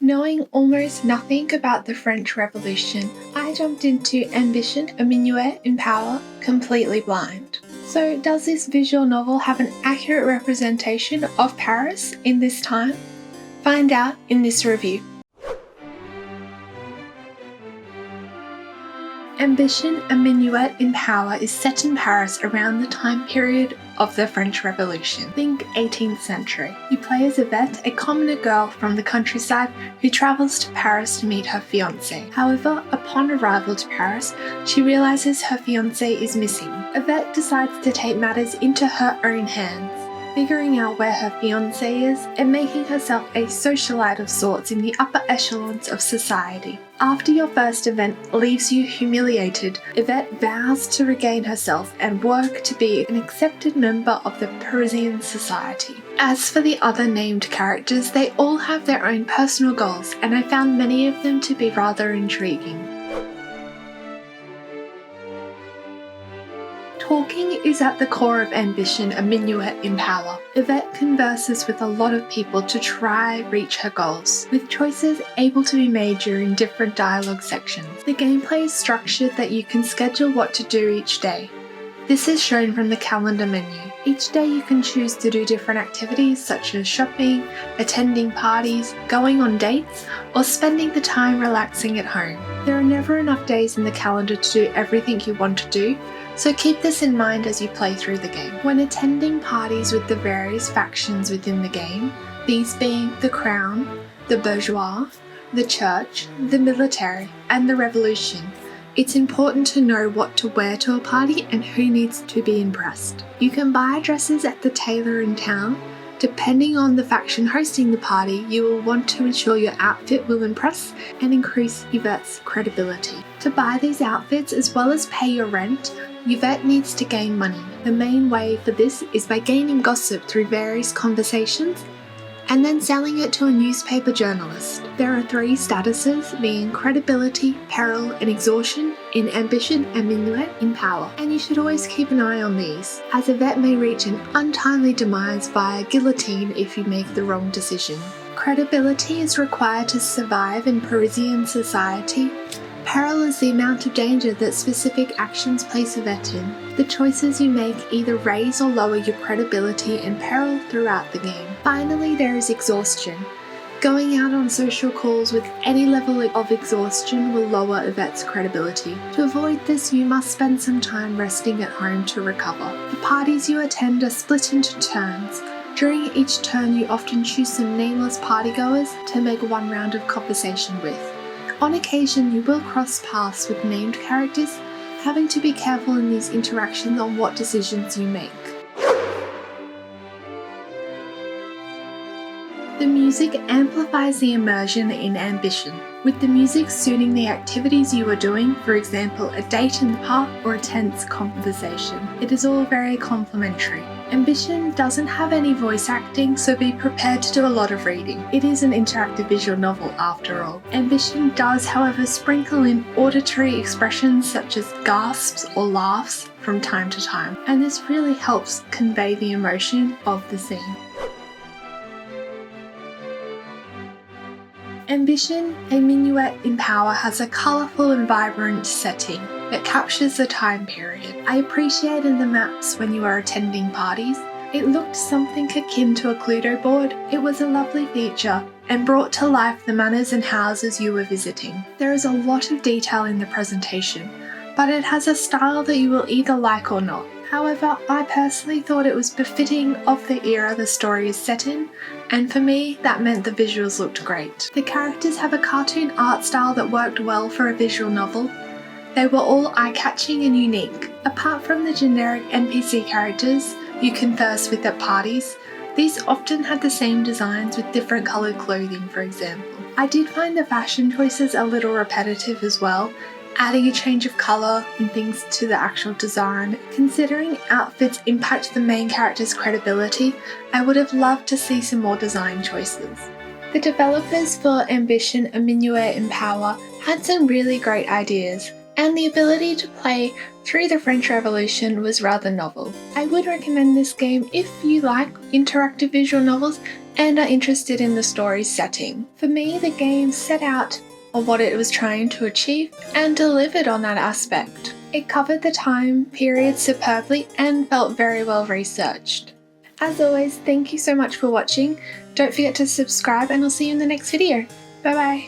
Knowing almost nothing about the French Revolution, I jumped into Ambition, a Minuet in Power completely blind. So does this visual novel have an accurate representation of Paris in this time? Find out in this review. Ambition, a Minuet in Power is set in Paris around the time period of the French Revolution. Think 18th century. You play as Yvette, a commoner girl from the countryside who travels to Paris to meet her fiancé. However, upon arrival to Paris, she realizes her fiancé is missing. Yvette decides to take matters into her own hands, figuring out where her fiancé is and making herself a socialite of sorts in the upper echelons of society. After your first event leaves you humiliated, Yvette vows to regain herself and work to be an accepted member of the Parisian society. As for the other named characters, they all have their own personal goals, and I found many of them to be rather intriguing. Talking is at the core of Ambition, a Minuet in Power. Yvette converses with a lot of people to try reach her goals, with choices able to be made during different dialogue sections. The gameplay is structured that you can schedule what to do each day. This is shown from the calendar menu. Each day you can choose to do different activities such as shopping, attending parties, going on dates, or spending the time relaxing at home. There are never enough days in the calendar to do everything you want to do, so keep this in mind as you play through the game. When attending parties with the various factions within the game, these being the Crown, the Bourgeois, the Church, the Military, and the Revolution, it's important to know what to wear to a party and who needs to be impressed. You can buy dresses at the tailor in town. Depending on the faction hosting the party, you will want to ensure your outfit will impress and increase Yvette's credibility. To buy these outfits as well as pay your rent, Yvette needs to gain money. The main way for this is by gaining gossip through various conversations and then selling it to a newspaper journalist. There are 3 statuses, being credibility, peril, and exhaustion in Ambition and Minuet in Power, and you should always keep an eye on these, as Yvette may reach an untimely demise via guillotine if you make the wrong decision. Credibility is required to survive in Parisian society. Peril is the amount of danger that specific actions place Yvette in. The choices you make either raise or lower your credibility and peril throughout the game. Finally, there is exhaustion. Going out on social calls with any level of exhaustion will lower Yvette's credibility. To avoid this, you must spend some time resting at home to recover. The parties you attend are split into turns. During each turn, you often choose some nameless partygoers to make one round of conversation with. On occasion, you will cross paths with named characters, having to be careful in these interactions on what decisions you make. The music amplifies the immersion in Ambition, with the music suiting the activities you are doing, for example, a date in the park or a tense conversation. It is all very complimentary. Ambition doesn't have any voice acting, so be prepared to do a lot of reading. It is an interactive visual novel after all. Ambition does, however, sprinkle in auditory expressions such as gasps or laughs from time to time, and this really helps convey the emotion of the scene. Ambition, a Minuet in Power has a colourful and vibrant setting that captures the time period. I appreciated the maps when you are attending parties. It looked something akin to a Cluedo board. It was a lovely feature and brought to life the manors and houses you were visiting. There is a lot of detail in the presentation, but it has a style that you will either like or not. However, I personally thought it was befitting of the era the story is set in, and for me, that meant the visuals looked great. The characters have a cartoon art style that worked well for a visual novel. They were all eye-catching and unique. Apart from the generic NPC characters you converse with at parties, these often had the same designs with different coloured clothing, for example. I did find the fashion choices a little repetitive as well, adding a change of colour and things to the actual design. Considering outfits impact the main character's credibility, I would have loved to see some more design choices. The developers for Ambition, a Minuet in Power had some really great ideas, and the ability to play through the French Revolution was rather novel. I would recommend this game if you like interactive visual novels and are interested in the story's setting. For me, the game set out on what it was trying to achieve and delivered on that aspect. It covered the time period superbly and felt very well researched. As always, thank you so much for watching. Don't forget to subscribe and I'll see you in the next video. Bye bye.